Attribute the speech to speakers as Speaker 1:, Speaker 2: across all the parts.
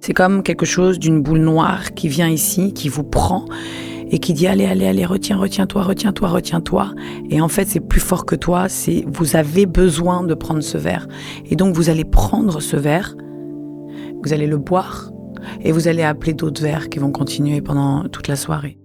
Speaker 1: C'est comme quelque chose d'une boule noire qui vient ici, qui vous prend et qui dit allez, retiens-toi. Et en fait, c'est plus fort que toi, vous avez besoin de prendre ce verre. Et donc, vous allez prendre ce verre, vous allez le boire et vous allez appeler d'autres verres qui vont continuer pendant toute la soirée.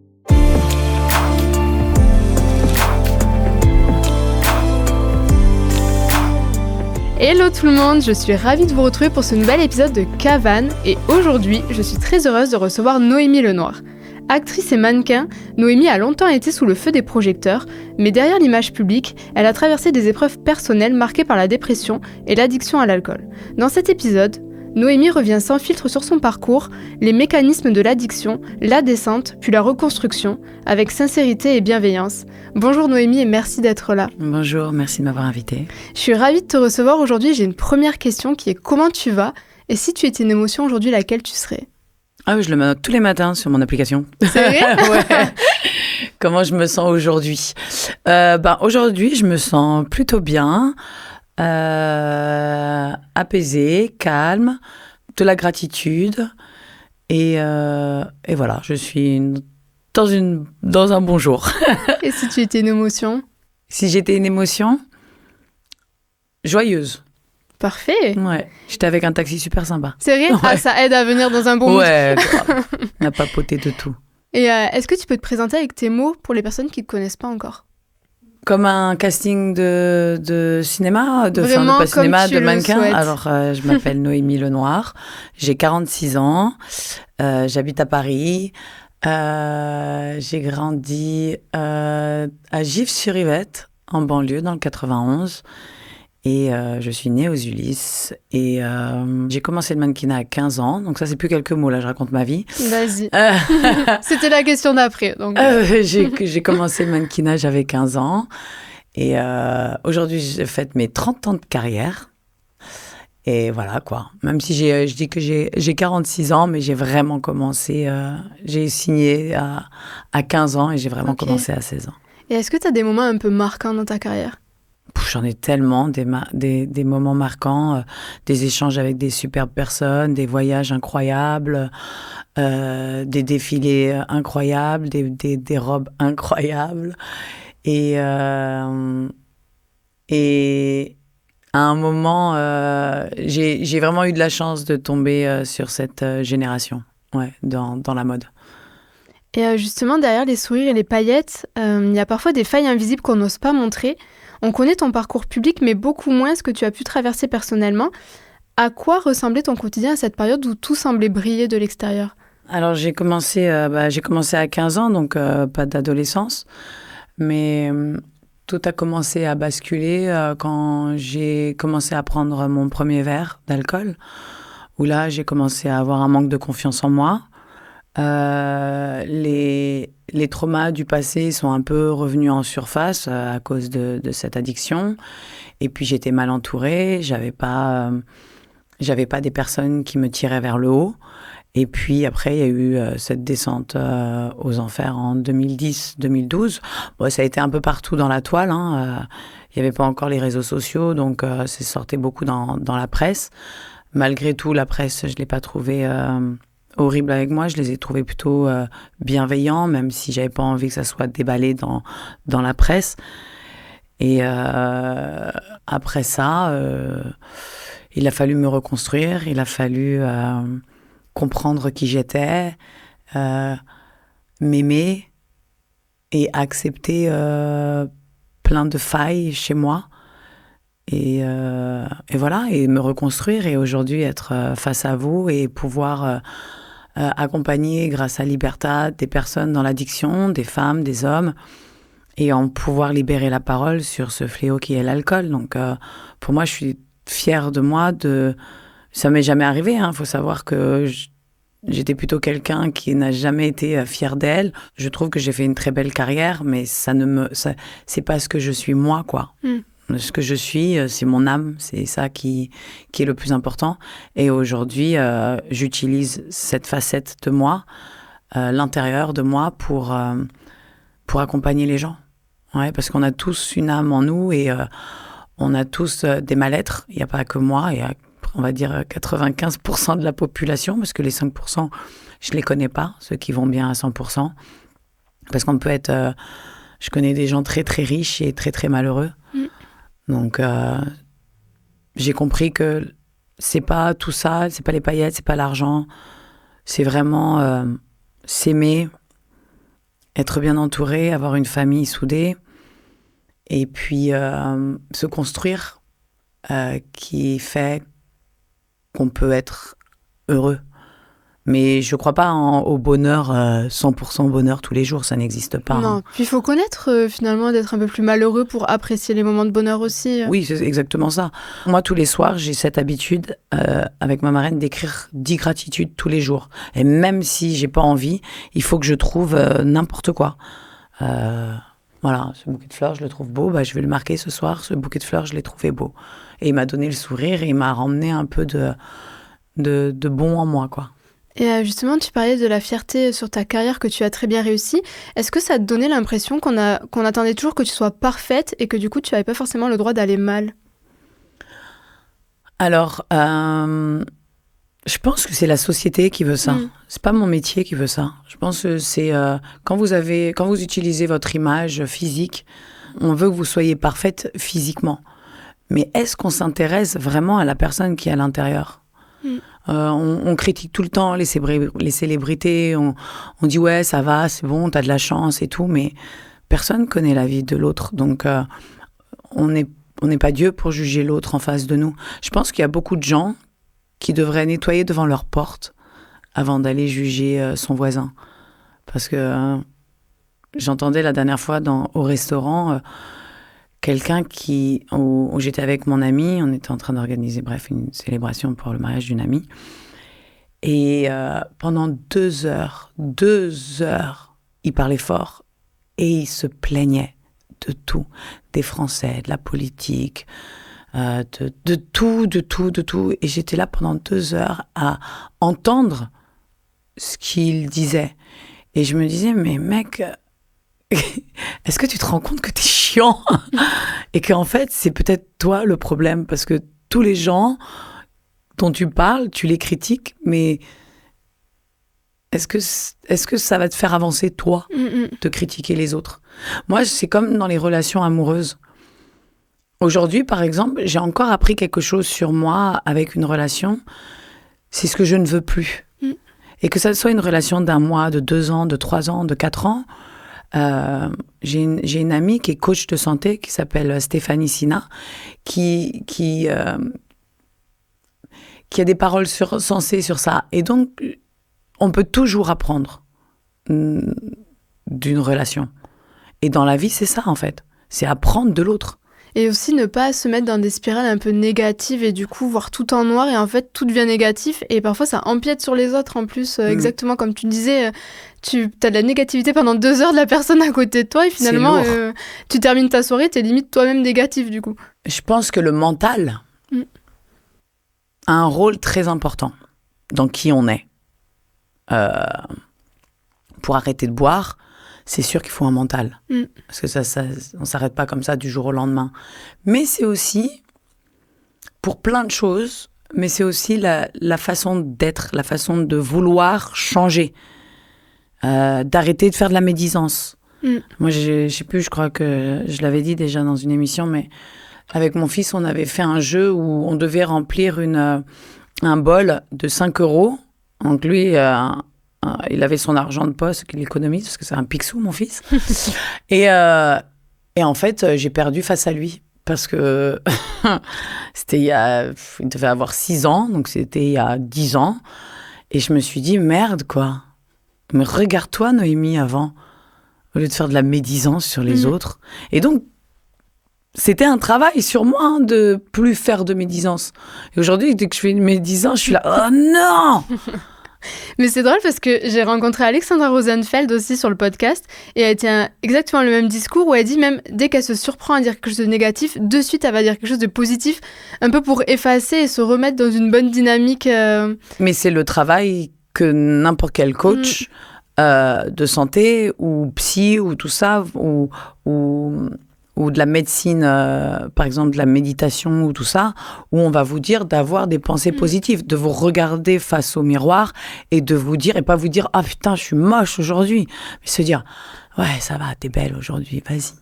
Speaker 2: Hello tout le monde, je suis ravie de vous retrouver pour ce nouvel épisode de Cavane et aujourd'hui, je suis très heureuse de recevoir Noémie Lenoir. Actrice et mannequin, Noémie a longtemps été sous le feu des projecteurs, mais derrière l'image publique, elle a traversé des épreuves personnelles marquées par la dépression et l'addiction à l'alcool. Dans cet épisode, Noémie revient sans filtre sur son parcours, les mécanismes de l'addiction, la descente, puis la reconstruction, avec sincérité et bienveillance. Bonjour Noémie et merci d'être là.
Speaker 1: Bonjour, merci de m'avoir invitée.
Speaker 2: Je suis ravie de te recevoir aujourd'hui. J'ai une première question qui est comment tu vas ? Et si tu étais une émotion aujourd'hui, laquelle tu serais ?
Speaker 1: Ah oui, je le mets tous les matins sur mon application.
Speaker 2: C'est vrai ?
Speaker 1: Ouais. Comment je me sens aujourd'hui ? Aujourd'hui, je me sens plutôt bien. Apaisée, calme, de la gratitude et voilà, je suis dans un bon jour.
Speaker 2: Et si tu étais une émotion ?
Speaker 1: Si j'étais une émotion, joyeuse.
Speaker 2: Parfait.
Speaker 1: Ouais, j'étais avec un taxi super sympa.
Speaker 2: C'est vrai ?
Speaker 1: Ouais.
Speaker 2: Ah, ça aide à venir dans un bon mood.
Speaker 1: Ouais, on a papoté de tout.
Speaker 2: Et est-ce que tu peux te présenter avec tes mots pour les personnes qui ne te connaissent pas encore ?
Speaker 1: Comme un casting de cinéma,
Speaker 2: Vraiment,
Speaker 1: pas cinéma,
Speaker 2: comme tu
Speaker 1: de
Speaker 2: le
Speaker 1: mannequin.
Speaker 2: souhaites.
Speaker 1: Alors, je m'appelle Noémie Lenoir, j'ai 46 ans, j'habite à Paris, j'ai grandi à Gif-sur-Yvette, en banlieue, dans le 91, et je suis née aux Ulysses, et j'ai commencé le mannequinat à 15 ans, donc ça, c'est plus quelques mots, là, je raconte ma vie.
Speaker 2: Vas-y. C'était la question d'après. Donc...
Speaker 1: J'ai commencé le mannequinat, j'avais 15 ans. Et aujourd'hui, j'ai fait mes 30 ans de carrière. Et voilà, quoi. Même si je dis que j'ai 46 ans, mais j'ai vraiment commencé... j'ai signé à 15 ans et j'ai vraiment commencé à 16 ans.
Speaker 2: Et est-ce que tu as des moments un peu marquants dans ta carrière ?
Speaker 1: J'en ai tellement, des moments marquants, des échanges avec des superbes personnes, des voyages incroyables, des défilés incroyables, des robes incroyables. Et à un moment, j'ai vraiment eu de la chance de tomber sur cette génération, dans la mode.
Speaker 2: Et justement, derrière les sourires et les paillettes, il y a parfois des failles invisibles qu'on n'ose pas montrer. On connaît ton parcours public, mais beaucoup moins ce que tu as pu traverser personnellement. À quoi ressemblait ton quotidien à cette période où tout semblait briller de l'extérieur ?
Speaker 1: Alors, j'ai commencé à 15 ans, donc pas d'adolescence. Mais tout a commencé à basculer quand j'ai commencé à prendre mon premier verre d'alcool, où là, j'ai commencé à avoir un manque de confiance en moi. Les traumas du passé sont un peu revenus en surface à cause de cette addiction. Et puis, j'étais mal entourée. J'avais pas des personnes qui me tiraient vers le haut. Et puis, après, il y a eu cette descente aux enfers en 2010-2012. Bon, ça a été un peu partout dans la toile. Il n'y avait pas encore les réseaux sociaux, donc ça sortait beaucoup dans la presse. Malgré tout, la presse, je ne l'ai pas trouvée... horrible avec moi, je les ai trouvés plutôt bienveillants, même si j'avais pas envie que ça soit déballé dans la presse. Et après ça, il a fallu me reconstruire, il a fallu comprendre qui j'étais, m'aimer et accepter plein de failles chez moi. Et voilà, et me reconstruire et aujourd'hui être face à vous et pouvoir accompagner grâce à Libertad des personnes dans l'addiction, des femmes, des hommes, et en pouvoir libérer la parole sur ce fléau qui est l'alcool. Donc pour moi, je suis fière de moi. Ça m'est jamais arrivé, hein. Faut savoir que j'étais plutôt quelqu'un qui n'a jamais été fier d'elle. Je trouve que j'ai fait une très belle carrière, mais c'est pas ce que je suis moi, quoi. Ce que je suis, c'est mon âme, c'est ça qui est le plus important. Et aujourd'hui, j'utilise cette facette de moi, l'intérieur de moi, pour accompagner les gens. Ouais, parce qu'on a tous une âme en nous et on a tous des mal-être. Il n'y a pas que moi, il y a on va dire 95% de la population, parce que les 5%, je ne les connais pas, ceux qui vont bien à 100%. Parce qu'on peut être... je connais des gens très, très riches et très, très malheureux. Donc, j'ai compris que c'est pas tout ça, c'est pas les paillettes, c'est pas l'argent. C'est vraiment s'aimer, être bien entouré, avoir une famille soudée. Et puis, se construire, qui fait qu'on peut être heureux. Mais je ne crois pas au bonheur, 100% bonheur tous les jours, ça n'existe pas.
Speaker 2: Non, puis il faut connaître finalement d'être un peu plus malheureux pour apprécier les moments de bonheur aussi.
Speaker 1: Oui, c'est exactement ça. Moi, tous les soirs, j'ai cette habitude, avec ma marraine, d'écrire 10 gratitudes tous les jours. Et même si j'ai pas envie, il faut que je trouve n'importe quoi. Voilà, ce bouquet de fleurs, je le trouve beau, bah, je vais le marquer ce soir, ce bouquet de fleurs, je l'ai trouvé beau. Et il m'a donné le sourire et il m'a ramené un peu de bon en moi, quoi.
Speaker 2: Et justement, tu parlais de la fierté sur ta carrière que tu as très bien réussi. Est-ce que ça te donnait l'impression qu'on attendait toujours que tu sois parfaite et que du coup, tu n'avais pas forcément le droit d'aller mal ?
Speaker 1: Alors, je pense que c'est la société qui veut ça. C'est pas mon métier qui veut ça. Je pense que c'est quand vous utilisez votre image physique, on veut que vous soyez parfaite physiquement. Mais est-ce qu'on s'intéresse vraiment à la personne qui est à l'intérieur ? On critique tout le temps les célébrités, on dit ouais ça va, c'est bon, t'as de la chance et tout, mais personne connaît la vie de l'autre, donc on n'est pas Dieu pour juger l'autre en face de nous. Je pense qu'il y a beaucoup de gens qui devraient nettoyer devant leur porte avant d'aller juger son voisin, parce que j'entendais la dernière fois au restaurant quelqu'un où j'étais avec mon ami, on était en train d'organiser, une célébration pour le mariage d'une amie. Et pendant 2 heures, il parlait fort et il se plaignait de tout. Des Français, de la politique, de tout. Et j'étais là pendant 2 heures à entendre ce qu'il disait. Et je me disais, mais mec... Est-ce que tu te rends compte que t'es chiant et qu'en fait, c'est peut-être toi le problème, parce que tous les gens dont tu parles, tu les critiques, mais est-ce que ça va te faire avancer, toi, de critiquer les autres ? Moi, c'est comme dans les relations amoureuses. Aujourd'hui, par exemple, j'ai encore appris quelque chose sur moi avec une relation. C'est ce que je ne veux plus. Et que ça soit une relation d'1 mois, de 2 ans, de 3 ans, de 4 ans... j'ai une amie qui est coach de santé qui s'appelle Stéphanie Sina qui a des paroles sensées sur ça, et donc on peut toujours apprendre d'une relation, et dans la vie c'est ça en fait, c'est apprendre de l'autre.
Speaker 2: Et aussi ne pas se mettre dans des spirales un peu négatives et du coup voir tout en noir et en fait tout devient négatif et parfois ça empiète sur les autres en plus. Exactement comme tu disais, tu as de la négativité pendant 2 heures de la personne à côté de toi et finalement tu termines ta soirée, t'es limite toi-même négatif du coup.
Speaker 1: Je pense que le mental a un rôle très important dans qui on est. Pour arrêter de boire, c'est sûr qu'il faut un mental. Parce que on ne s'arrête pas comme ça du jour au lendemain. Mais c'est aussi, pour plein de choses, mais c'est aussi la façon d'être, la façon de vouloir changer. D'arrêter de faire de la médisance. Moi, je sais plus, je crois que je l'avais dit déjà dans une émission, mais avec mon fils, on avait fait un jeu où on devait remplir un bol de 5 €. Donc lui... il avait son argent de poche qu'il économise, parce que c'est un picsou, mon fils. Et en fait, j'ai perdu face à lui. Parce que il devait avoir 6 ans, donc c'était il y a 10 ans. Et je me suis dit, merde, quoi. Mais regarde-toi, Noémie, avant, au lieu de faire de la médisance sur les autres. Et donc, c'était un travail sur moi de plus faire de médisance. Et aujourd'hui, dès que je fais une médisance, je suis là, oh non!
Speaker 2: Mais c'est drôle parce que j'ai rencontré Alexandra Rosenfeld aussi sur le podcast et elle tient exactement le même discours où elle dit même dès qu'elle se surprend à dire quelque chose de négatif, de suite elle va dire quelque chose de positif, un peu pour effacer et se remettre dans une bonne dynamique.
Speaker 1: Mais c'est le travail que n'importe quel coach de santé ou psy ou tout ça ou ou de la médecine, par exemple de la méditation ou tout ça, où on va vous dire d'avoir des pensées positives, de vous regarder face au miroir et de vous dire, et pas vous dire « Ah putain, je suis moche aujourd'hui », mais se dire « Ouais, ça va, t'es belle aujourd'hui, vas-y.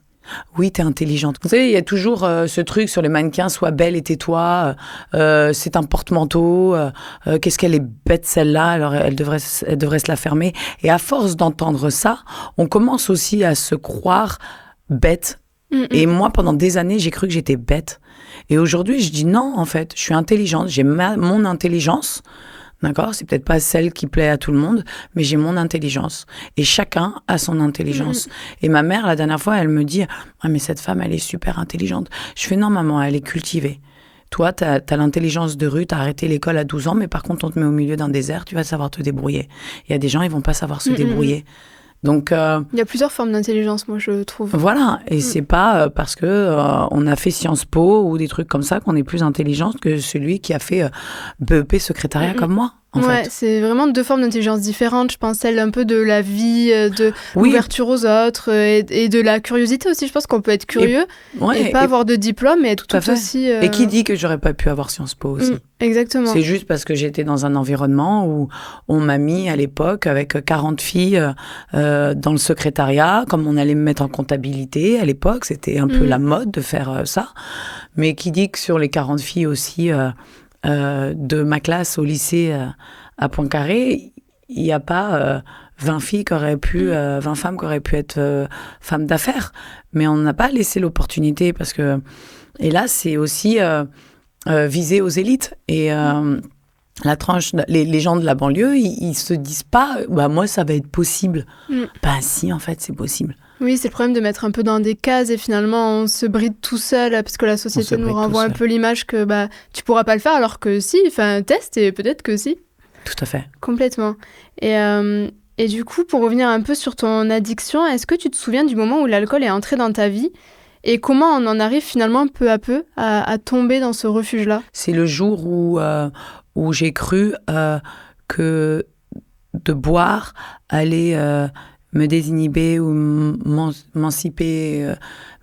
Speaker 1: Oui, t'es intelligente. » Vous savez, il y a toujours ce truc sur les mannequins, sois belle et tais-toi, c'est un porte-manteau, qu'est-ce qu'elle est bête celle-là, alors elle devrait se la fermer. Et à force d'entendre ça, on commence aussi à se croire bête. Et moi, pendant des années, j'ai cru que j'étais bête. Et aujourd'hui, je dis non, en fait, je suis intelligente, j'ai mon intelligence. D'accord ? C'est peut-être pas celle qui plaît à tout le monde, mais j'ai mon intelligence. Et chacun a son intelligence. Et ma mère, la dernière fois, elle me dit « Ah, mais cette femme, elle est super intelligente. » Je fais « Non, maman, elle est cultivée. Toi, t'as l'intelligence de rue, t'as arrêté l'école à 12 ans, mais par contre, on te met au milieu d'un désert, tu vas savoir te débrouiller. » Il y a des gens, ils vont pas savoir se débrouiller. Donc,
Speaker 2: il y a plusieurs formes d'intelligence, moi, je trouve.
Speaker 1: Voilà, et c'est pas parce que on a fait Sciences Po ou des trucs comme ça qu'on est plus intelligente que celui qui a fait BEP secrétariat comme moi. En fait.
Speaker 2: C'est vraiment deux formes d'intelligence différentes. Je pense celle un peu de la vie, de l'ouverture aux autres et de la curiosité aussi. Je pense qu'on peut être curieux et pas avoir de diplôme, mais tout aussi...
Speaker 1: Et qui dit que j'aurais pas pu avoir Sciences Po aussi.
Speaker 2: Exactement.
Speaker 1: C'est juste parce que j'étais dans un environnement où on m'a mis à l'époque avec 40 filles dans le secrétariat, comme on allait me mettre en comptabilité à l'époque. C'était un peu la mode de faire ça. Mais qui dit que sur les 40 filles aussi... de ma classe au lycée à Poincaré, il n'y a pas 20 filles qui auraient pu, 20 femmes qui auraient pu être femmes d'affaires. Mais on n'a pas laissé l'opportunité parce que, et là, c'est aussi visé aux élites. Et la tranche, les gens de la banlieue, ils se disent pas, bah, moi, ça va être possible. Ben si, en fait, c'est possible.
Speaker 2: Oui, c'est le problème de mettre un peu dans des cases et finalement on se bride tout seul parce que la société nous renvoie un peu l'image que bah, tu pourras pas le faire alors que si, enfin teste et peut-être que si.
Speaker 1: Tout à fait.
Speaker 2: Complètement. Et du coup, pour revenir un peu sur ton addiction, est-ce que tu te souviens du moment où l'alcool est entré dans ta vie et comment on en arrive finalement peu à peu à tomber dans ce refuge-là ?
Speaker 1: C'est le jour où j'ai cru que de boire allait... me désinhiber ou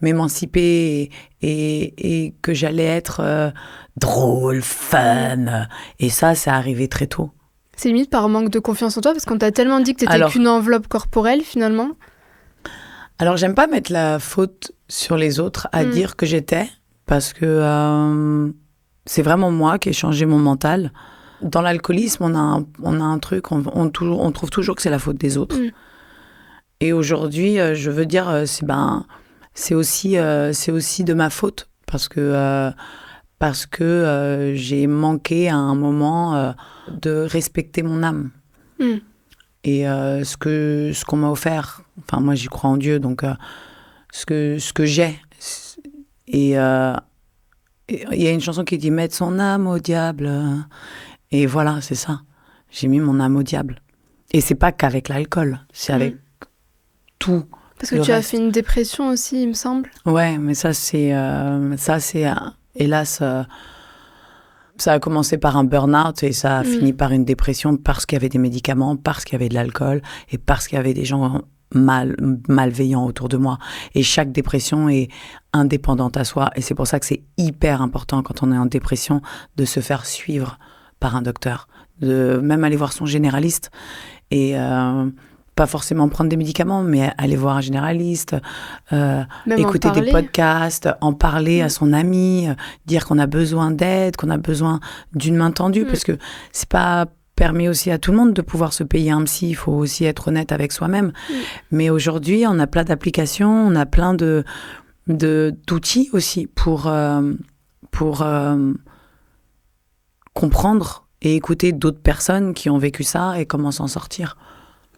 Speaker 1: m'émanciper et que j'allais être drôle, fun. Et ça arrivé très tôt.
Speaker 2: C'est limite par manque de confiance en toi parce qu'on t'a tellement dit que t'étais qu'une enveloppe corporelle finalement.
Speaker 1: Alors j'aime pas mettre la faute sur les autres à dire que j'étais parce que c'est vraiment moi qui ai changé mon mental. Dans l'alcoolisme, on a un truc, on trouve toujours que c'est la faute des autres. Et aujourd'hui, je veux dire, c'est aussi de ma faute parce que j'ai manqué à un moment de respecter mon âme. Et ce qu'on m'a offert, enfin moi j'y crois en Dieu, donc ce que j'ai. Et il y a une chanson qui dit « Mettre son âme au diable ». Et voilà, c'est ça. J'ai mis mon âme au diable. Et c'est pas qu'avec l'alcool, c'est avec tout.
Speaker 2: Parce que tu as fait une dépression aussi, il me semble.
Speaker 1: Ouais, mais ça c'est hélas, ça a commencé par un burn-out et ça a fini par une dépression parce qu'il y avait des médicaments, parce qu'il y avait de l'alcool et parce qu'il y avait des gens malveillants autour de moi. Et chaque dépression est indépendante à soi. Et c'est pour ça que c'est hyper important quand on est en dépression de se faire suivre par un docteur, de même aller voir son généraliste et pas forcément prendre des médicaments, mais aller voir un généraliste, écouter des podcasts, en parler à son ami, dire qu'on a besoin d'aide, qu'on a besoin d'une main tendue, parce que c'est pas permis aussi à tout le monde de pouvoir se payer un psy, il faut aussi être honnête avec soi-même. Mais aujourd'hui, on a plein d'applications, on a plein d'outils aussi pour comprendre et écouter d'autres personnes qui ont vécu ça et comment s'en sortir.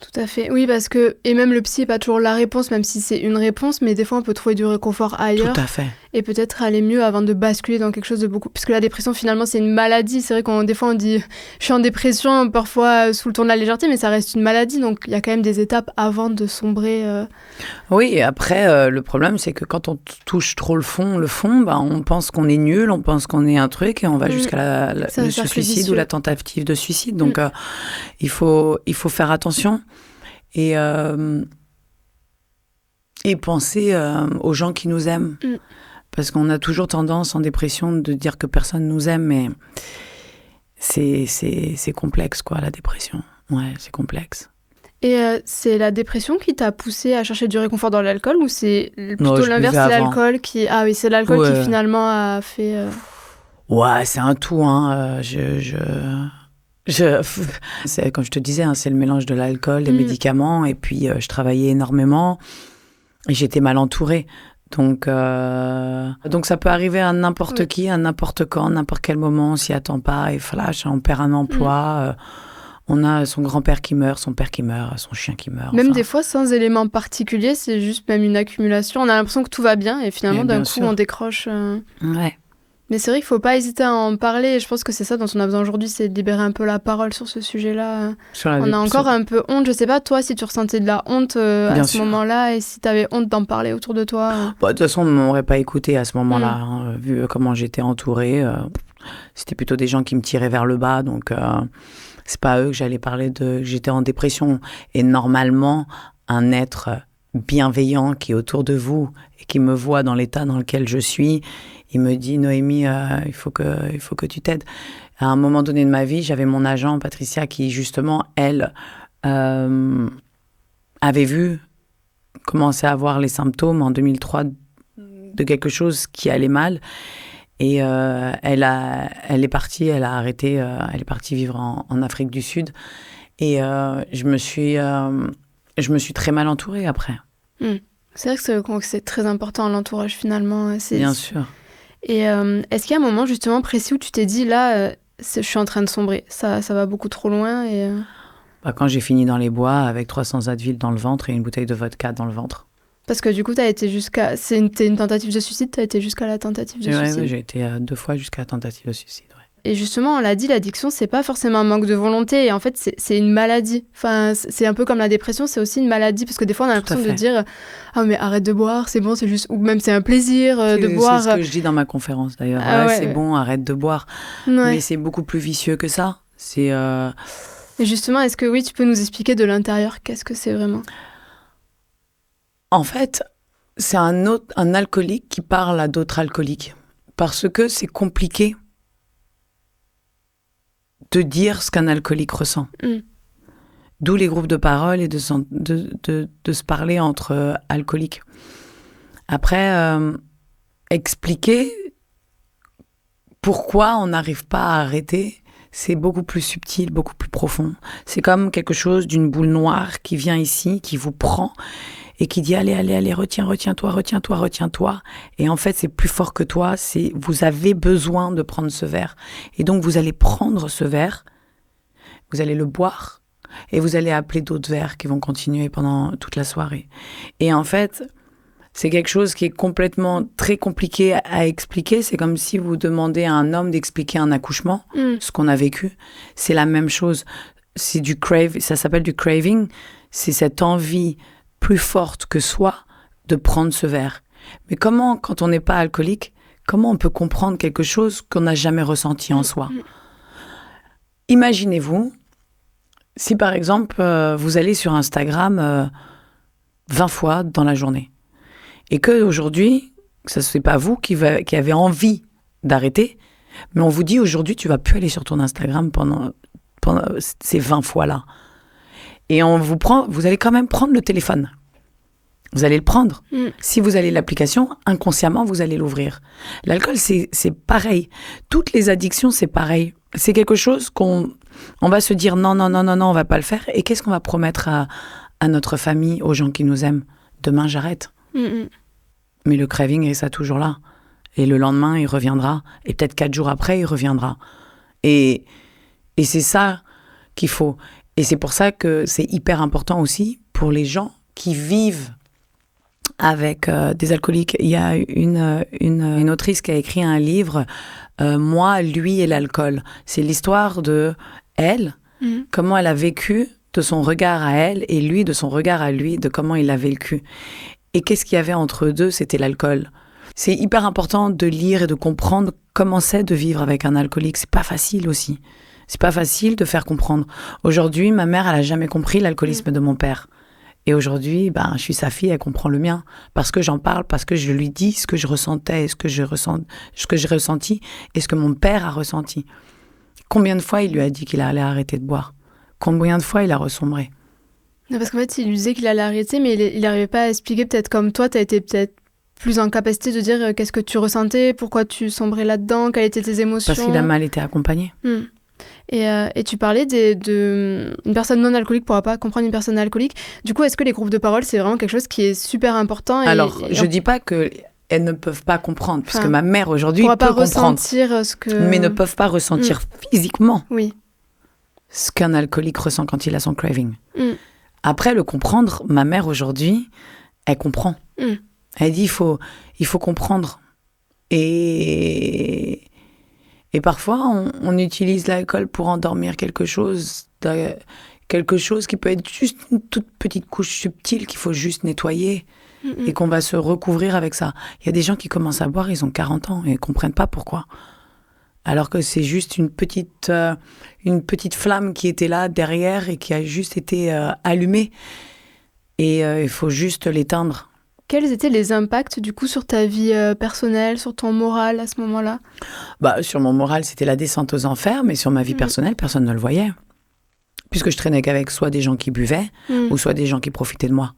Speaker 2: Tout à fait. Oui, parce que, et même le psy n'est pas toujours la réponse, même si c'est une réponse, mais des fois on peut trouver du réconfort ailleurs.
Speaker 1: Tout à fait.
Speaker 2: Et peut-être aller mieux avant de basculer dans quelque chose de beaucoup... Parce que la dépression, finalement, c'est une maladie. C'est vrai des fois on dit « je suis en dépression », parfois sous le ton de la légèreté, mais ça reste une maladie. Donc il y a quand même des étapes avant de sombrer.
Speaker 1: Oui, et après, le problème, c'est que quand on touche trop le fond, on pense qu'on est nul, on pense qu'on est un truc, et on va jusqu'à le suicide ou la tentative de suicide. Donc il faut faire attention. Et Et penser aux gens qui nous aiment. Parce qu'on a toujours tendance en dépression de dire que personne nous aime, mais c'est complexe, quoi, la dépression. Ouais, c'est complexe.
Speaker 2: Et c'est la dépression qui t'a poussé à chercher du réconfort dans l'alcool ou c'est plutôt l'inverse, c'est l'alcool qui... Ah oui, c'est l'alcool qui finalement a fait...
Speaker 1: Ouais, c'est un tout, hein. C'est, comme je te disais, hein, c'est le mélange de l'alcool, des médicaments, et puis je travaillais énormément et j'étais mal entourée. Donc ça peut arriver à n'importe qui, à n'importe quand, n'importe quel moment, on s'y attend pas, et flash, on perd un emploi, on a son grand-père qui meurt, son père qui meurt, son chien qui meurt.
Speaker 2: Même des fois, sans élément particulier, c'est juste même une accumulation. On a l'impression que tout va bien, et finalement, d'un coup, on décroche.
Speaker 1: Ouais.
Speaker 2: Mais c'est vrai qu'il ne faut pas hésiter à en parler. Je pense que c'est ça dont on a besoin aujourd'hui, c'est de libérer un peu la parole sur ce sujet-là. On a encore un peu honte. Je ne sais pas, toi, si tu ressentais de la honte à ce moment-là et si tu avais honte d'en parler autour de toi.
Speaker 1: De toute façon, on ne m'aurait pas écouté à ce moment-là. Hein, vu comment j'étais entourée, c'était plutôt des gens qui me tiraient vers le bas. Donc, c'est pas à eux que j'allais parler de... J'étais en dépression. Et normalement, un être bienveillant qui est autour de vous et qui me voit dans l'état dans lequel je suis... Il me dit, Noémie, il faut que tu t'aides. À un moment donné de ma vie, j'avais mon agent, Patricia, qui justement, elle, avait vu, commençait à avoir les symptômes en 2003 de quelque chose qui allait mal. Et elle est partie, elle a arrêté, elle est partie vivre en Afrique du Sud. Et je me suis très mal entourée après.
Speaker 2: C'est vrai que c'est très important, l'entourage, finalement.
Speaker 1: Bien sûr.
Speaker 2: Et est-ce qu'il y a un moment justement précis où tu t'es dit là, je suis en train de sombrer, ça va beaucoup trop loin et
Speaker 1: quand j'ai fini dans les bois avec 300 Advil dans le ventre et une bouteille de vodka dans le ventre.
Speaker 2: Parce que du coup, t'as été jusqu'à... C'était une tentative de suicide, t'as été jusqu'à la tentative de suicide.
Speaker 1: Oui, j'ai été 2 fois jusqu'à la tentative de suicide. Ouais.
Speaker 2: Et justement, on l'a dit, l'addiction, c'est pas forcément un manque de volonté. Et en fait, c'est une maladie. Enfin, c'est un peu comme la dépression, c'est aussi une maladie. Parce que des fois, on a l'impression de dire « Ah, mais arrête de boire, c'est bon, c'est juste... » Ou même c'est un plaisir de boire.
Speaker 1: C'est ce que je dis dans ma conférence, d'ailleurs. C'est bon, arrête de boire. Ouais. Mais c'est beaucoup plus vicieux que ça. C'est...
Speaker 2: Et justement, est-ce que, oui, tu peux nous expliquer de l'intérieur, qu'est-ce que c'est vraiment ?
Speaker 1: En fait, c'est un alcoolique qui parle à d'autres alcooliques. Parce que c'est compliqué de dire ce qu'un alcoolique ressent. D'où les groupes de parole et de se parler entre alcooliques. Après, expliquer pourquoi on n'arrive pas à arrêter, c'est beaucoup plus subtil, beaucoup plus profond. C'est comme quelque chose d'une boule noire qui vient ici, qui vous prend et qui dit « Allez, retiens-toi. » Et en fait, c'est plus fort que toi. Vous avez besoin de prendre ce verre. Et donc, vous allez prendre ce verre, vous allez le boire et vous allez appeler d'autres verres qui vont continuer pendant toute la soirée. Et en fait, c'est quelque chose qui est complètement très compliqué à expliquer. C'est comme si vous demandez à un homme d'expliquer un accouchement, ce qu'on a vécu. C'est la même chose. C'est du ça s'appelle du craving. C'est cette envie plus forte que soi de prendre ce verre. Mais comment, quand on n'est pas alcoolique, comment on peut comprendre quelque chose qu'on n'a jamais ressenti en soi ? Imaginez-vous, si par exemple, vous allez sur Instagram 20 fois dans la journée, et qu'aujourd'hui, ce n'est pas vous qui avez envie d'arrêter, mais on vous dit aujourd'hui, tu ne vas plus aller sur ton Instagram pendant ces 20 fois-là. Et vous allez quand même prendre le téléphone. Vous allez le prendre. Si vous avez l'application, inconsciemment, vous allez l'ouvrir. L'alcool, c'est pareil. Toutes les addictions, c'est pareil. C'est quelque chose qu'on va se dire non, on va pas le faire. Et qu'est-ce qu'on va promettre à notre famille, aux gens qui nous aiment ? Demain, j'arrête. Mais le craving est ça toujours là. Et le lendemain, il reviendra. Et peut-être 4 jours après, il reviendra. Et c'est ça qu'il faut. Et c'est pour ça que c'est hyper important aussi pour les gens qui vivent avec des alcooliques. Il y a une autrice qui a écrit un livre, Moi, lui et l'alcool. C'est l'histoire de elle, comment elle a vécu, de son regard à elle, et lui de son regard à lui, de comment il a vécu. Et qu'est-ce qu'il y avait entre eux deux ? C'était l'alcool. C'est hyper important de lire et de comprendre comment c'est de vivre avec un alcoolique. C'est pas facile aussi. C'est pas facile de faire comprendre. Aujourd'hui, ma mère, elle a jamais compris l'alcoolisme de mon père. Et aujourd'hui, je suis sa fille, elle comprend le mien. Parce que j'en parle, parce que je lui dis ce que je ressentais, ce que j'ai ressenti et ce que mon père a ressenti. Combien de fois il lui a dit qu'il allait arrêter de boire? Combien de fois il a ressombré?
Speaker 2: Non, parce qu'en fait, il lui disait qu'il allait arrêter, mais il n'arrivait pas à expliquer, peut-être comme toi, tu as été peut-être plus en capacité de dire qu'est-ce que tu ressentais, pourquoi tu sombrais là-dedans, quelles étaient tes émotions.
Speaker 1: Parce qu'il a mal été accompagné.
Speaker 2: Et tu parlais une personne non alcoolique ne pourra pas comprendre une personne alcoolique. Du coup, est-ce que les groupes de parole, c'est vraiment quelque chose qui est super important?
Speaker 1: Alors, je ne dis pas qu'elles ne peuvent pas comprendre, puisque ma mère aujourd'hui peut comprendre.
Speaker 2: Ressentir ce que...
Speaker 1: Mais ne peuvent pas ressentir physiquement
Speaker 2: oui.
Speaker 1: ce qu'un alcoolique ressent quand il a son craving. Après, le comprendre, ma mère aujourd'hui, elle comprend. Elle dit, il faut comprendre. Et parfois, on utilise l'alcool pour endormir quelque chose qui peut être juste une toute petite couche subtile qu'il faut juste nettoyer et qu'on va se recouvrir avec ça. Il y a des gens qui commencent à boire, ils ont 40 ans et ne comprennent pas pourquoi. Alors que c'est juste une petite flamme qui était là derrière et qui a juste été allumée. Et il faut juste l'éteindre.
Speaker 2: Quels étaient les impacts, du coup, sur ta vie personnelle, sur ton moral à ce moment-là?
Speaker 1: Sur mon moral, c'était la descente aux enfers, mais sur ma vie personnelle, personne ne le voyait. Puisque je traînais qu'avec soit des gens qui buvaient, ou soit des gens qui profitaient de moi.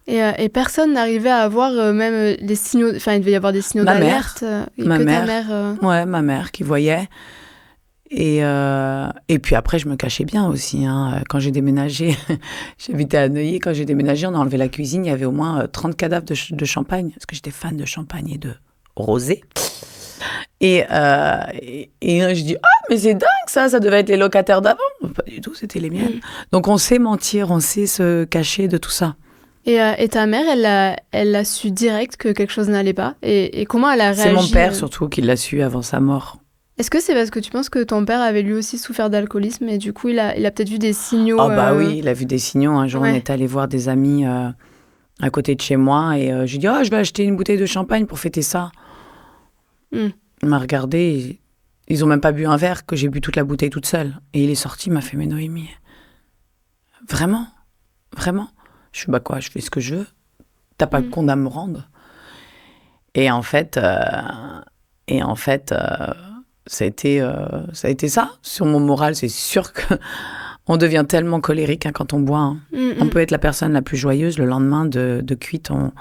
Speaker 2: Et personne n'arrivait à avoir même les signaux... Enfin, il devait y avoir des signaux d'alerte.
Speaker 1: Ma mère. Ouais, ma mère qui voyait. Et puis après, je me cachais bien aussi. Quand j'ai déménagé, j'habitais à Neuilly. Quand j'ai déménagé, on a enlevé la cuisine. Il y avait au moins 30 cadavres de champagne. Parce que j'étais fan de champagne et de rosé. Et je dis, mais c'est dingue ça devait être les locataires d'avant. Pas du tout, c'était les miennes. Donc on sait mentir, on sait se cacher de tout ça.
Speaker 2: Et ta mère, elle a su direct que quelque chose n'allait pas. Et comment elle a réagi?
Speaker 1: C'est mon père surtout qui l'a su avant sa mort.
Speaker 2: Est-ce que c'est parce que tu penses que ton père avait lui aussi souffert d'alcoolisme et du coup il a peut-être vu des signaux?
Speaker 1: Oui, il a vu des signaux. Un jour, on est allé voir des amis à côté de chez moi et j'ai dit je vais acheter une bouteille de champagne pour fêter ça. Il m'a regardé, ils ont même pas bu un verre, que j'ai bu toute la bouteille toute seule. Et il est sorti, il m'a fait, mais Noémie, vraiment? Je suis quoi, je fais ce que je veux. T'as pas de compte à me rendre. Et en fait, ça a été ça. Sur mon moral, c'est sûr qu'on devient tellement colérique quand on boit. On peut être la personne la plus joyeuse. Le lendemain de cuite, on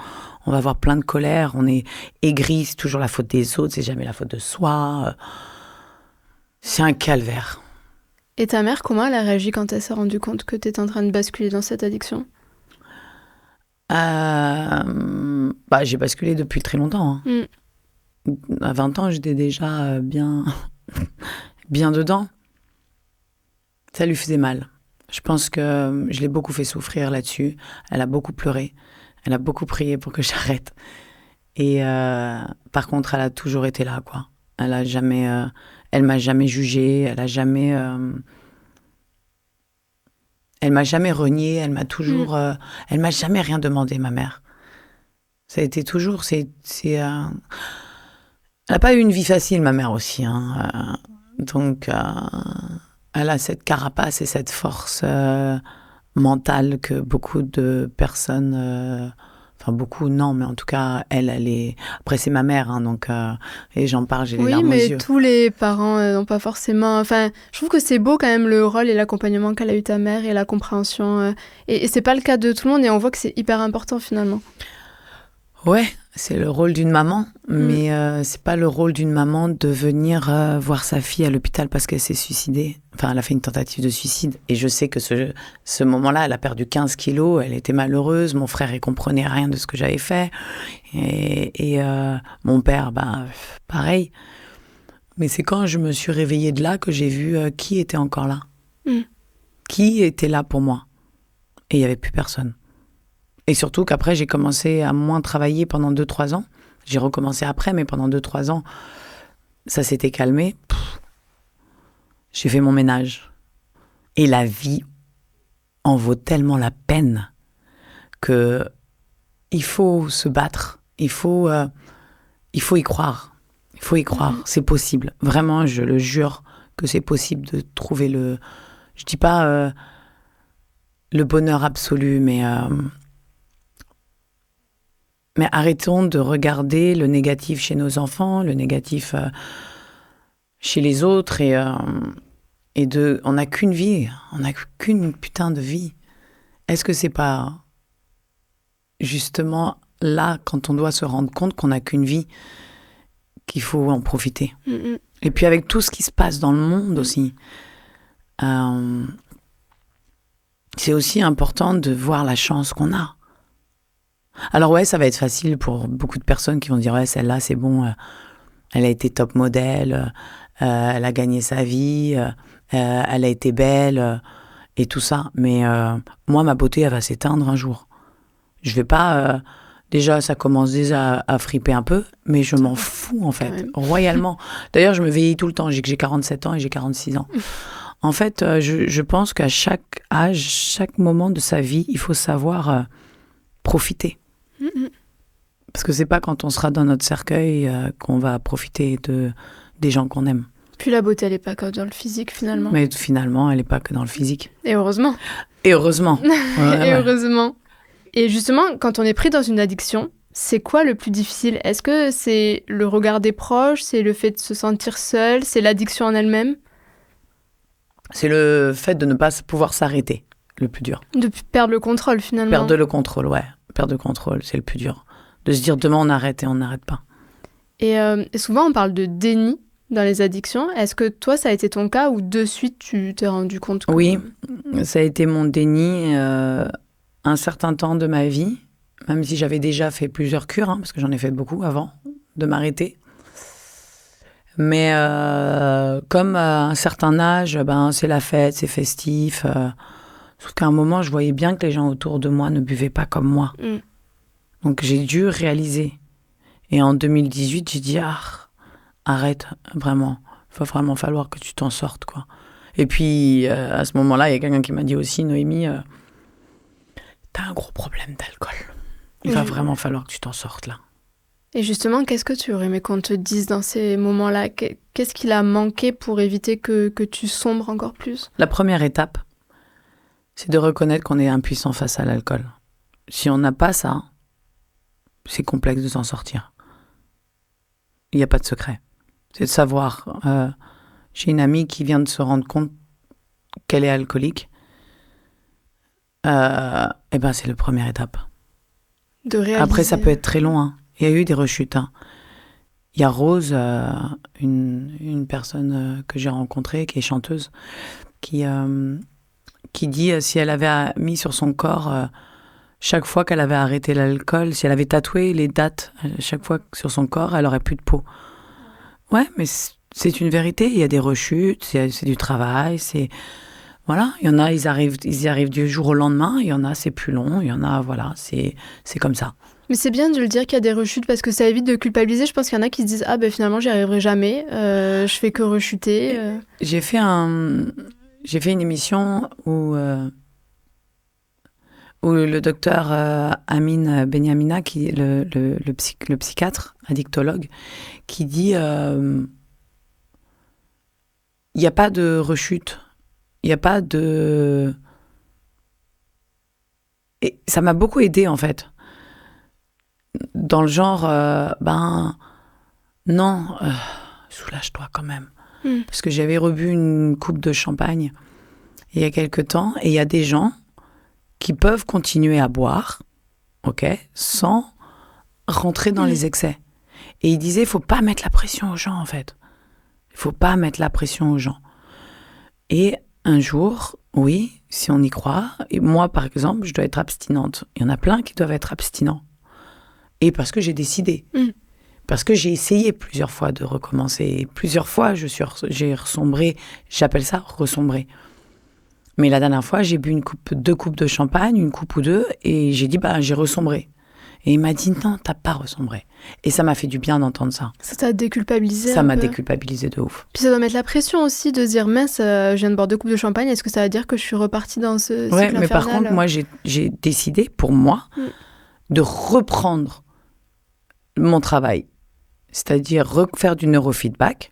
Speaker 1: va avoir plein de colère. On est aigri, c'est toujours la faute des autres, c'est jamais la faute de soi. C'est un calvaire.
Speaker 2: Et ta mère, comment elle a réagi quand elle s'est rendue compte que tu étais en train de basculer dans cette addiction?
Speaker 1: J'ai basculé depuis très longtemps. À 20 ans, j'étais déjà bien dedans. Ça lui faisait mal. Je pense que je l'ai beaucoup fait souffrir là-dessus. Elle a beaucoup pleuré. Elle a beaucoup prié pour que j'arrête. Et par contre, elle a toujours été là, quoi. Elle m'a jamais jugée. Elle m'a jamais reniée. Elle m'a toujours. Elle m'a jamais rien demandé, ma mère. Ça a été toujours. Elle n'a pas eu une vie facile, ma mère aussi. Donc, elle a cette carapace et cette force mentale que beaucoup de personnes... Enfin, beaucoup, non, mais en tout cas, elle est... Après, c'est ma mère, donc... et j'en parle, j'ai les larmes aux yeux.
Speaker 2: Oui, mais tous les parents n'ont pas forcément... Enfin, je trouve que c'est beau quand même le rôle et l'accompagnement qu'elle a eu ta mère et la compréhension. Et c'est pas le cas de tout le monde et on voit que c'est hyper important, finalement.
Speaker 1: Ouais, c'est le rôle d'une maman, mais c'est pas le rôle d'une maman de venir voir sa fille à l'hôpital parce qu'elle s'est suicidée. Enfin, elle a fait une tentative de suicide. Et je sais que ce moment-là, elle a perdu 15 kilos, elle était malheureuse, mon frère, il comprenait rien de ce que j'avais fait. Et mon père, pareil. Mais c'est quand je me suis réveillée de là que j'ai vu qui était encore là. Qui était là pour moi. Et il n'y avait plus personne. Et surtout qu'après, j'ai commencé à moins travailler pendant 2-3 ans. J'ai recommencé après, mais pendant 2-3 ans, ça s'était calmé. J'ai fait mon ménage. Et la vie en vaut tellement la peine que il faut se battre. Il faut y croire. Il faut y croire. C'est possible. Vraiment, je le jure que c'est possible de trouver le... Je dis pas... le bonheur absolu, mais arrêtons de regarder le négatif chez nos enfants, le négatif chez les autres, on n'a qu'une vie, on n'a qu'une putain de vie. Est-ce que c'est pas justement là, quand on doit se rendre compte qu'on n'a qu'une vie, qu'il faut en profiter? Et puis avec tout ce qui se passe dans le monde aussi, c'est aussi important de voir la chance qu'on a. Alors ouais, ça va être facile pour beaucoup de personnes qui vont dire « Ouais, celle-là, c'est bon, elle a été top modèle, elle a gagné sa vie, elle a été belle, et tout ça. » Mais moi, ma beauté, elle va s'éteindre un jour. Je vais pas... déjà, ça commence déjà à friper un peu, mais je m'en fous, en fait, royalement. D'ailleurs, je me vieillis tout le temps. J'ai 47 ans et j'ai 46 ans. En fait, je pense qu'à chaque âge, chaque moment de sa vie, il faut savoir profiter. Parce que c'est pas quand on sera dans notre cercueil qu'on va profiter des gens qu'on aime.
Speaker 2: Puis la beauté, elle n'est pas que dans le physique, finalement.
Speaker 1: Mais finalement, elle n'est pas que dans le physique.
Speaker 2: Et heureusement.
Speaker 1: Et heureusement.
Speaker 2: Et heureusement. Et justement, quand on est pris dans une addiction, c'est quoi le plus difficile? Est-ce que c'est le regard des proches? C'est le fait de se sentir seul? C'est l'addiction en elle-même?
Speaker 1: C'est le fait de ne pas pouvoir s'arrêter, le plus dur.
Speaker 2: De perdre le contrôle, finalement.
Speaker 1: Perdre le contrôle, ouais. Perdre le contrôle, c'est le plus dur. De se dire demain on arrête et on n'arrête pas.
Speaker 2: Et souvent on parle de déni dans les addictions. Est-ce que toi ça a été ton cas ou de suite tu t'es rendu compte que...
Speaker 1: Oui, ça a été mon déni un certain temps de ma vie, même si j'avais déjà fait plusieurs cures, parce que j'en ai fait beaucoup avant de m'arrêter. Mais comme à un certain âge, c'est la fête, c'est festif. Sauf qu'à un moment, je voyais bien que les gens autour de moi ne buvaient pas comme moi. Donc j'ai dû réaliser. Et en 2018, j'ai dit arrête, vraiment. Il va vraiment falloir que tu t'en sortes, quoi. Et puis à ce moment-là, il y a quelqu'un qui m'a dit aussi, Noémie, t'as un gros problème d'alcool. Il va vraiment falloir que tu t'en sortes là.
Speaker 2: Et justement, qu'est-ce que tu aurais aimé qu'on te dise dans ces moments-là? Qu'est-ce qu'il a manqué pour éviter que tu sombres encore plus?
Speaker 1: La première étape, c'est de reconnaître qu'on est impuissant face à l'alcool. Si on n'a pas ça, c'est complexe de s'en sortir. Il n'y a pas de secret. C'est de savoir. J'ai une amie qui vient de se rendre compte qu'elle est alcoolique. C'est la première étape.
Speaker 2: De réaliser.
Speaker 1: Après, ça peut être très long. Il y a eu des rechutes. Il y a Rose, une personne que j'ai rencontrée, qui est chanteuse, qui dit si elle avait mis sur son corps, chaque fois qu'elle avait arrêté l'alcool, si elle avait tatoué les dates chaque fois sur son corps, elle aurait plus de peau. Ouais, mais c'est une vérité. Il y a des rechutes, c'est du travail, c'est... Voilà, il y en a, ils y arrivent du jour au lendemain, il y en a, c'est plus long, il y en a, voilà, c'est comme ça.
Speaker 2: Mais c'est bien de le dire qu'il y a des rechutes parce que ça évite de culpabiliser. Je pense qu'il y en a qui se disent finalement, j'y arriverai jamais, je fais que rechuter.
Speaker 1: J'ai fait une émission où le docteur Amin Benyamina, qui est le psychiatre, addictologue, qui dit il n'y a pas de rechute. Il n'y a pas de... Et ça m'a beaucoup aidée, en fait. Dans le genre, non, soulage-toi quand même. Parce que j'avais rebu une coupe de champagne il y a quelque temps, et il y a des gens qui peuvent continuer à boire, sans rentrer dans les excès. Et il disait, il ne faut pas mettre la pression aux gens, en fait. Il ne faut pas mettre la pression aux gens. Et un jour, oui, si on y croit, et moi, par exemple, je dois être abstinente. Il y en a plein qui doivent être abstinents. Et parce que j'ai décidé. Parce que j'ai essayé plusieurs fois de recommencer. Plusieurs fois, j'ai ressombré. J'appelle ça ressombrer. Mais la dernière fois, j'ai bu deux coupes de champagne, une coupe ou deux, et j'ai dit, j'ai ressombré. Et il m'a dit, non, t'as pas ressombré. Et ça m'a fait du bien d'entendre ça.
Speaker 2: Ça t'a déculpabilisé?
Speaker 1: Ça m'a déculpabilisé de ouf.
Speaker 2: Puis ça doit mettre la pression aussi de se dire, mince, je viens de boire 2 coupes de champagne, est-ce que ça veut dire que je suis repartie dans ce cycle infernal?
Speaker 1: Mais par contre, moi, j'ai décidé, pour moi, de reprendre mon travail. C'est-à-dire refaire du neurofeedback,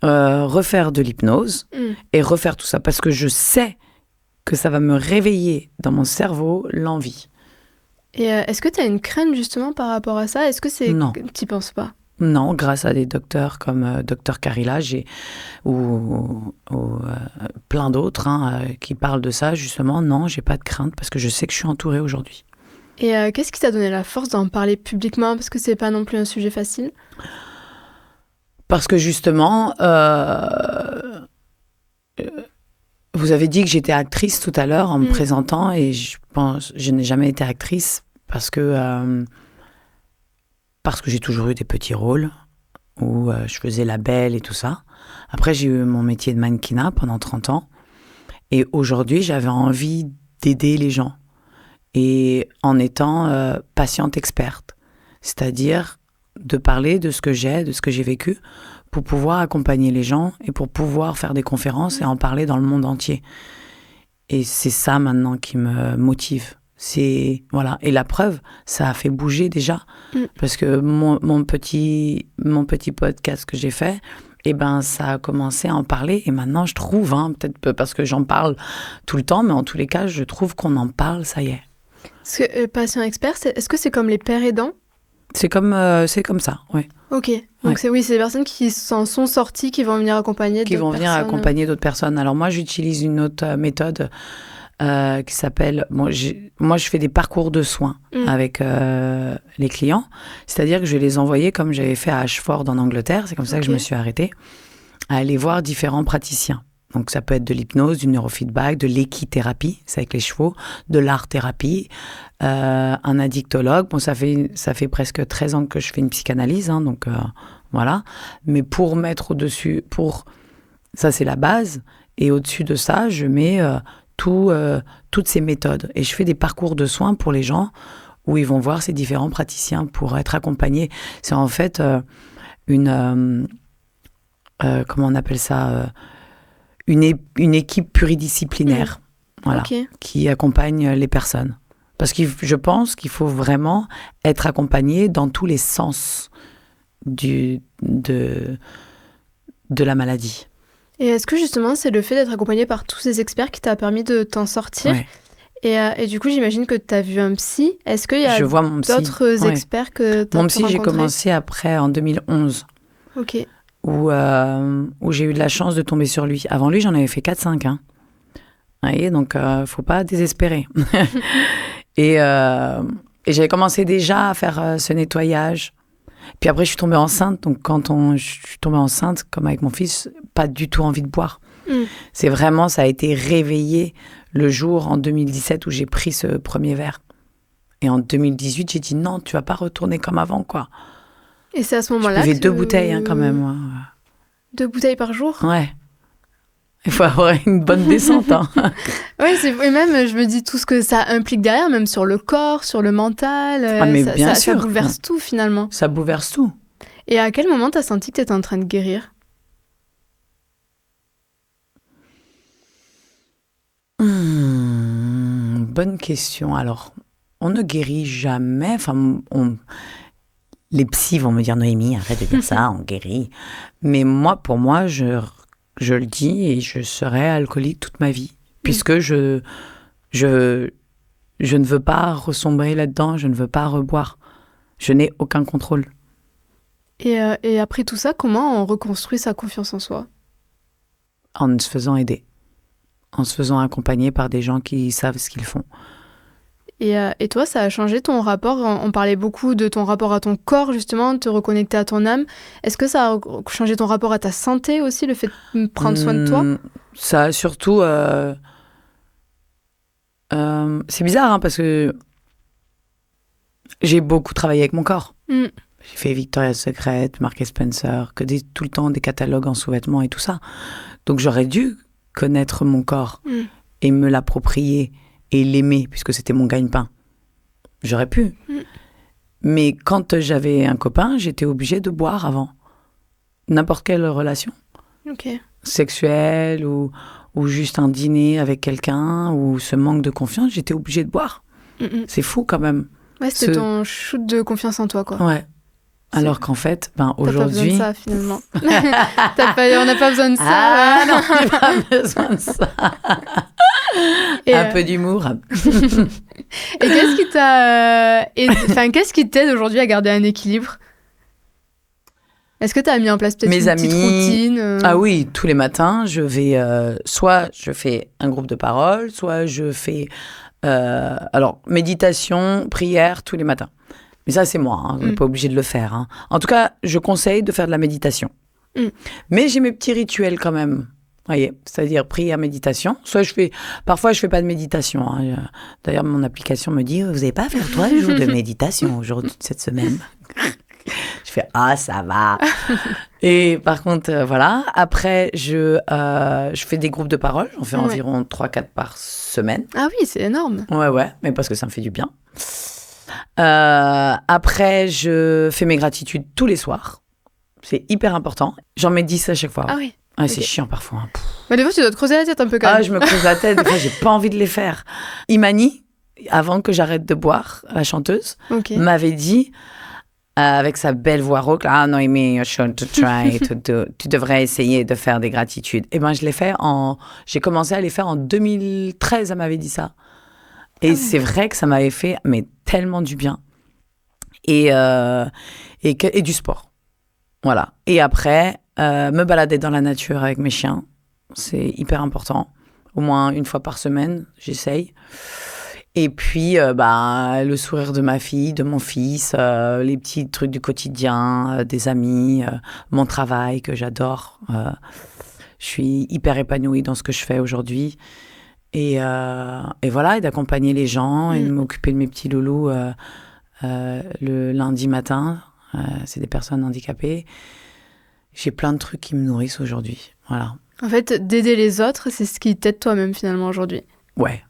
Speaker 1: refaire de l'hypnose et refaire tout ça. Parce que je sais que ça va me réveiller dans mon cerveau l'envie.
Speaker 2: Et est-ce que tu as une crainte justement par rapport à ça? Est-ce que c'est...
Speaker 1: Non.
Speaker 2: T'y penses pas?
Speaker 1: Non, grâce à des docteurs comme Dr Carilla ou plein d'autres qui parlent de ça, justement, non, j'ai pas de crainte parce que je sais que je suis entourée aujourd'hui.
Speaker 2: Et qu'est-ce qui t'a donné la force d'en parler publiquement? Parce que c'est pas non plus un sujet facile.
Speaker 1: Parce que justement, vous avez dit que j'étais actrice tout à l'heure en me présentant et je n'ai jamais été actrice parce que j'ai toujours eu des petits rôles où je faisais la belle et tout ça. Après, j'ai eu mon métier de mannequinat pendant 30 ans et aujourd'hui, j'avais envie d'aider les gens et en étant patiente experte, c'est-à-dire de parler de ce que j'ai vécu pour pouvoir accompagner les gens et pour pouvoir faire des conférences et en parler dans le monde entier. Et c'est ça maintenant qui me motive. Voilà. Et la preuve, ça a fait bouger déjà. Parce que mon petit podcast que j'ai fait, ça a commencé à en parler. Et maintenant, je trouve, peut-être parce que j'en parle tout le temps, mais en tous les cas, je trouve qu'on en parle, ça y est.
Speaker 2: Parce que patient expert, est-ce que c'est comme les pères aidants?
Speaker 1: C'est comme ça, oui.
Speaker 2: Ok, donc c'est des personnes qui s'en sont sorties, qui vont venir accompagner d'autres personnes. Qui vont venir
Speaker 1: accompagner d'autres personnes. Alors moi, j'utilise une autre méthode qui s'appelle... moi, je fais des parcours de soins avec les clients. C'est-à-dire que je vais les envoyer, comme j'avais fait à Ashford en Angleterre, c'est comme ça que je me suis arrêtée, à aller voir différents praticiens. Donc ça peut être de l'hypnose, du neurofeedback, de l'équithérapie, c'est avec les chevaux, de l'art-thérapie, un addictologue. Bon, ça fait presque 13 ans que je fais une psychanalyse, donc voilà. Mais pour mettre au-dessus, ça c'est la base, et au-dessus de ça, je mets toutes ces méthodes. Et je fais des parcours de soins pour les gens où ils vont voir ces différents praticiens pour être accompagnés. C'est en fait comment on appelle ça une équipe pluridisciplinaire, voilà, qui accompagne les personnes. Parce que je pense qu'il faut vraiment être accompagné dans tous les sens de la maladie.
Speaker 2: Et est-ce que justement, c'est le fait d'être accompagné par tous ces experts qui t'a permis de t'en sortir? Et du coup, j'imagine que tu as vu un psy. Est-ce qu'il y a d'autres experts que tu as rencontrés?
Speaker 1: Mon psy, j'ai commencé après, en 2011.
Speaker 2: Ok.
Speaker 1: Où j'ai eu de la chance de tomber sur lui. Avant lui, j'en avais fait 4-5. Vous voyez, donc faut pas désespérer. et j'avais commencé déjà à faire ce nettoyage. Puis après, je suis tombée enceinte. Donc je suis tombée enceinte, comme avec mon fils, pas du tout envie de boire. C'est vraiment, ça a été réveillé le jour en 2017 où j'ai pris ce premier verre. Et en 2018, j'ai dit non, tu vas pas retourner comme avant, quoi.
Speaker 2: Et c'est à ce moment-là
Speaker 1: que... 2 bouteilles, quand même. Ouais.
Speaker 2: 2 bouteilles par jour?
Speaker 1: Ouais. Il faut avoir une bonne descente.
Speaker 2: Oui, et même, je me dis tout ce que ça implique derrière, même sur le corps, sur le mental.
Speaker 1: Mais bien sûr.
Speaker 2: Ça bouleverse tout, finalement.
Speaker 1: Ça bouleverse tout.
Speaker 2: Et à quel moment t'as senti que t'étais en train de guérir?
Speaker 1: Bonne question. Alors, on ne guérit jamais. Enfin, les psys vont me dire « Noémie, arrête de dire ça, on guérit ». Mais pour moi, je le dis et je serai alcoolique toute ma vie. Puisque je ne veux pas ressombrer là-dedans, je ne veux pas reboire. Je n'ai aucun contrôle.
Speaker 2: Et après tout ça, comment on reconstruit sa confiance en soi?
Speaker 1: En se faisant aider. En se faisant accompagner par des gens qui savent ce qu'ils font.
Speaker 2: Et toi, ça a changé ton rapport? On parlait beaucoup de ton rapport à ton corps, justement, de te reconnecter à ton âme. Est-ce que ça a changé ton rapport à ta santé aussi, le fait de prendre soin de toi?
Speaker 1: Ça a surtout... c'est bizarre, parce que j'ai beaucoup travaillé avec mon corps. J'ai fait Victoria's Secret, Marks & Spencer, tout le temps des catalogues en sous-vêtements et tout ça. Donc j'aurais dû connaître mon corps et me l'approprier et l'aimer, puisque c'était mon gagne-pain. J'aurais pu. Mais quand j'avais un copain, j'étais obligée de boire avant. N'importe quelle relation. Sexuelle ou juste un dîner avec quelqu'un ou ce manque de confiance, j'étais obligée de boire. C'est fou quand même.
Speaker 2: Ouais, c'était ton shoot de confiance en toi, quoi.
Speaker 1: Ouais. Alors qu'en fait, aujourd'hui...
Speaker 2: T'as pas besoin de ça, finalement. On n'a pas besoin de ça.
Speaker 1: Ah non, on n'a pas besoin de ça. Un peu d'humour.
Speaker 2: Et qu'est-ce qui t'aide aujourd'hui à garder un équilibre ? Est-ce que tu as mis en place peut-être une petite routine
Speaker 1: Ah oui, tous les matins, je vais... soit je fais un groupe de parole, soit je fais... méditation, prière, tous les matins. Mais ça, c'est moi, hein, on n'est pas obligé de le faire. Hein. En tout cas, je conseille de faire de la méditation. Mais j'ai mes petits rituels quand même. Voyez, c'est-à-dire prière, méditation. Parfois, je fais pas de méditation. Hein. D'ailleurs, mon application me dit, vous n'avez pas fait 3 jours de méditation aujourd'hui, cette semaine. Je fais, ça va. Et par contre, voilà. Après, je fais des groupes de parole. J'en fais environ 3-4 par semaine.
Speaker 2: Ah oui, c'est énorme.
Speaker 1: Ouais, mais parce que ça me fait du bien. Après, je fais mes gratitudes tous les soirs. C'est hyper important. J'en mets 10 à chaque fois.
Speaker 2: Ah oui.
Speaker 1: Ouais, c'est chiant parfois.
Speaker 2: Mais des fois, tu dois te creuser la tête un peu quand même.
Speaker 1: Je me creuse la tête. Des fois, j'ai pas envie de les faire. Imani, avant que j'arrête de boire, la chanteuse, m'avait dit... avec sa belle voix rauque, Noémie, you should try to do. Tu devrais essayer de faire des gratitudes. Et ben, j'ai commencé à les faire en 2013, elle m'avait dit ça. Et c'est vrai que ça m'avait fait tellement du bien. Et du sport. Voilà. Et après, me balader dans la nature avec mes chiens. C'est hyper important. Au moins une fois par semaine, j'essaye. Et puis, le sourire de ma fille, de mon fils, les petits trucs du quotidien, des amis, mon travail que j'adore. Je suis hyper épanouie dans ce que je fais aujourd'hui. Et voilà, et d'accompagner les gens et de m'occuper de mes petits loulous le lundi matin. C'est des personnes handicapées. J'ai plein de trucs qui me nourrissent aujourd'hui. Voilà.
Speaker 2: En fait, d'aider les autres, c'est ce qui t'aide toi-même finalement aujourd'hui.
Speaker 1: Ouais.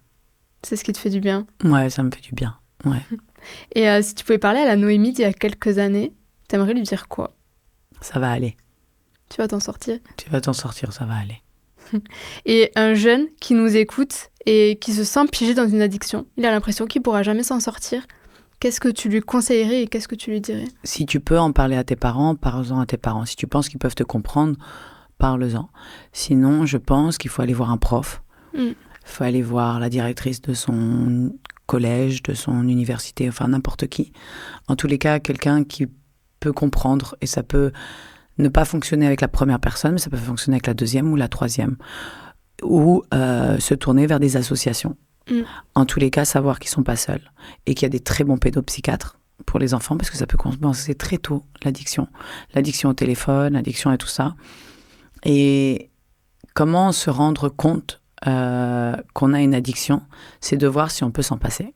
Speaker 2: C'est ce qui te fait du bien.
Speaker 1: Ouais, ça me fait du bien. Ouais.
Speaker 2: Et si tu pouvais parler à la Noémie d'il y a quelques années, t'aimerais lui dire quoi ?
Speaker 1: Ça va aller.
Speaker 2: Tu vas t'en sortir ?
Speaker 1: Tu vas t'en sortir, ça va aller.
Speaker 2: Et un jeune qui nous écoute et qui se sent piégé dans une addiction, il a l'impression qu'il ne pourra jamais s'en sortir. Qu'est-ce que tu lui conseillerais et qu'est-ce que tu lui dirais ?
Speaker 1: Si tu peux en parler à tes parents, parle-en à tes parents. Si tu penses qu'ils peuvent te comprendre, parle-en. Sinon, je pense qu'il faut aller voir un prof. Il faut aller voir la directrice de son collège, de son université, enfin n'importe qui. En tous les cas, quelqu'un qui peut comprendre, et ça peut ne pas fonctionner avec la première personne, mais ça peut fonctionner avec la deuxième ou la troisième. Ou se tourner vers des associations. En tous les cas, savoir qu'ils ne sont pas seuls et qu'il y a des très bons pédopsychiatres pour les enfants, parce que ça peut commencer très tôt, l'addiction. L'addiction au téléphone, l'addiction et tout ça. Et comment se rendre compte qu'on a une addiction, c'est de voir si on peut s'en passer.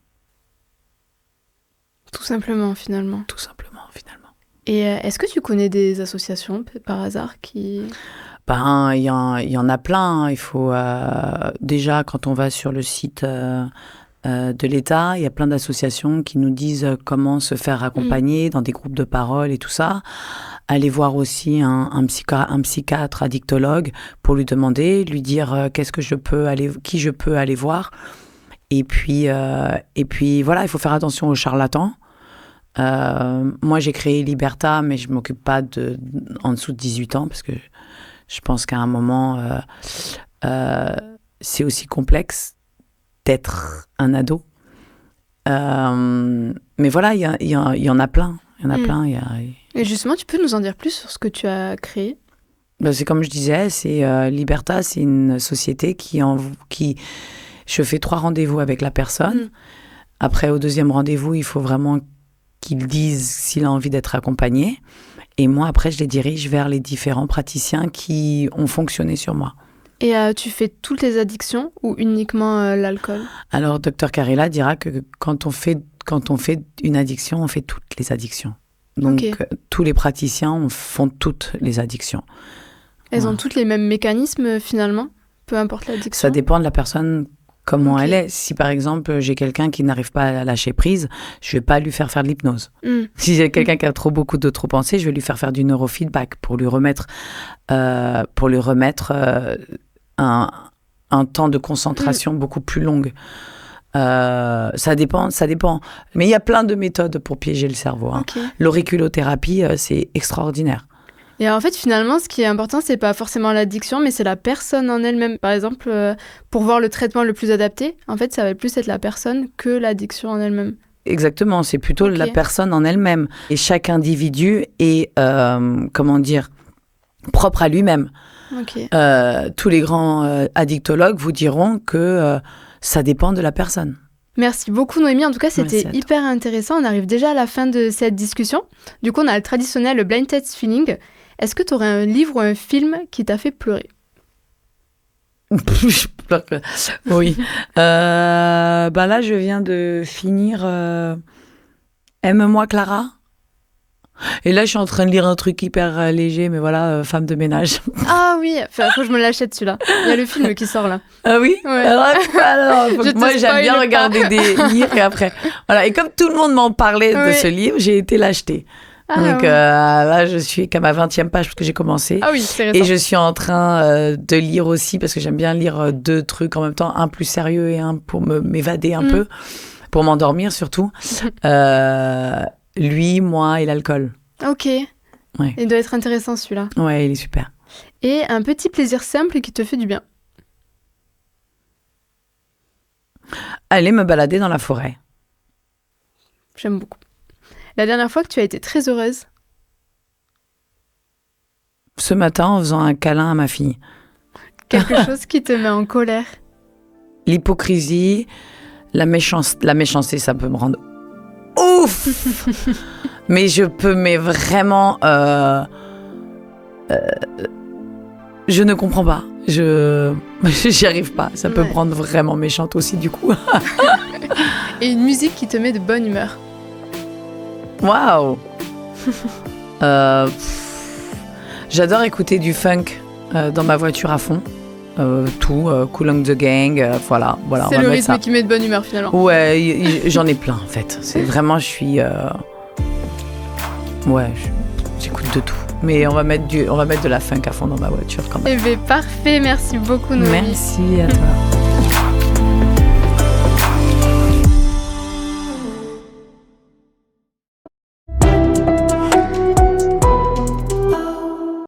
Speaker 2: Tout simplement, finalement.
Speaker 1: Tout simplement, finalement.
Speaker 2: Et est-ce que tu connais des associations, par hasard, qui...
Speaker 1: Il y en a plein. Il faut... déjà, quand on va sur le site de l'État, il y a plein d'associations qui nous disent comment se faire accompagner dans des groupes de parole et tout ça. Aller voir aussi un psychiatre addictologue pour lui demander, lui dire qui je peux aller voir. Et puis voilà, il faut faire attention aux charlatans. Moi, j'ai créé Liberta, mais je ne m'occupe pas en dessous de 18 ans parce que je pense qu'à un moment, c'est aussi complexe d'être un ado. Mais voilà, il y en a plein. Il y en a plein.
Speaker 2: Et justement, tu peux nous en dire plus sur ce que tu as créé ?
Speaker 1: C'est comme je disais, Liberta, c'est une société qui je fais 3 rendez-vous avec la personne. Après, au 2e rendez-vous, il faut vraiment qu'il dise s'il a envie d'être accompagné. Et moi, après, je les dirige vers les différents praticiens qui ont fonctionné sur moi.
Speaker 2: Et tu fais toutes les addictions ou uniquement l'alcool ? Alors,
Speaker 1: Dr Carella dira que quand on fait une addiction, on fait toutes les addictions. Donc, tous les praticiens font toutes les addictions.
Speaker 2: Elles ont toutes les mêmes mécanismes, finalement ? Peu importe l'addiction ?
Speaker 1: Ça dépend de la personne, comment elle est. Si, par exemple, j'ai quelqu'un qui n'arrive pas à lâcher prise, je ne vais pas lui faire de l'hypnose. Si j'ai quelqu'un qui a beaucoup de trop pensé, je vais lui faire du neurofeedback pour lui remettre un temps de concentration beaucoup plus long. Ça dépend. Mais il y a plein de méthodes pour piéger le cerveau. Hein.
Speaker 2: Okay.
Speaker 1: L'auriculothérapie, c'est extraordinaire.
Speaker 2: Et en fait, finalement, ce qui est important, c'est pas forcément l'addiction, mais c'est la personne en elle-même. Par exemple, pour voir le traitement le plus adapté, en fait, ça va plus être la personne que l'addiction en elle-même.
Speaker 1: Exactement, c'est plutôt la personne en elle-même. Et chaque individu est, propre à lui-même.
Speaker 2: Okay.
Speaker 1: Tous les grands addictologues vous diront que ça dépend de la personne.
Speaker 2: Merci beaucoup Noémie, en tout cas c'était hyper intéressant. On arrive déjà à la fin de cette discussion. Du coup on a le traditionnel blind test feeling. Est-ce que tu aurais un livre ou un film qui t'a fait pleurer?
Speaker 1: Oui. Là je viens de finir Aime-moi Clara. Et là, je suis en train de lire un truc hyper léger, mais voilà, femme de ménage.
Speaker 2: Ah oui, faut que je me l'achète celui-là. Il y a le film qui sort là.
Speaker 1: Ah oui?
Speaker 2: Ouais.
Speaker 1: Alors, moi, j'aime bien regarder des livres et après. Voilà. Et comme tout le monde m'en parlait de ce livre, j'ai été l'acheter. Donc là, je suis qu'à ma 20e page parce que j'ai commencé.
Speaker 2: Ah oui, c'est récent.
Speaker 1: Et je suis en train de lire aussi parce que j'aime bien lire 2 trucs en même temps, un plus sérieux et un pour m'évader un peu, pour m'endormir surtout. Lui, moi et l'alcool.
Speaker 2: Ok.
Speaker 1: Ouais.
Speaker 2: Il doit être intéressant celui-là.
Speaker 1: Ouais, il est super.
Speaker 2: Et un petit plaisir simple qui te fait du bien.
Speaker 1: Aller me balader dans la forêt.
Speaker 2: J'aime beaucoup. La dernière fois que tu as été très heureuse?
Speaker 1: Ce matin, en faisant un câlin à ma fille.
Speaker 2: Quelque chose qui te met en colère?
Speaker 1: L'hypocrisie, la méchanceté, ça peut me rendre ouf. Mais vraiment je ne comprends pas, j'y arrive pas, ça peut me rendre vraiment méchante aussi du coup.
Speaker 2: Et une musique qui te met de bonne humeur?
Speaker 1: Waouh. J'adore écouter du funk dans ma voiture à fond. Kool and the Gang, voilà.
Speaker 2: C'est le rythme qui met de bonne humeur finalement.
Speaker 1: Ouais, j'en ai plein en fait. C'est vraiment, j'écoute de tout. Mais on va mettre de la funk à fond dans ma voiture quand même.
Speaker 2: Eh bien, parfait, merci beaucoup Noémie.
Speaker 1: Merci à toi.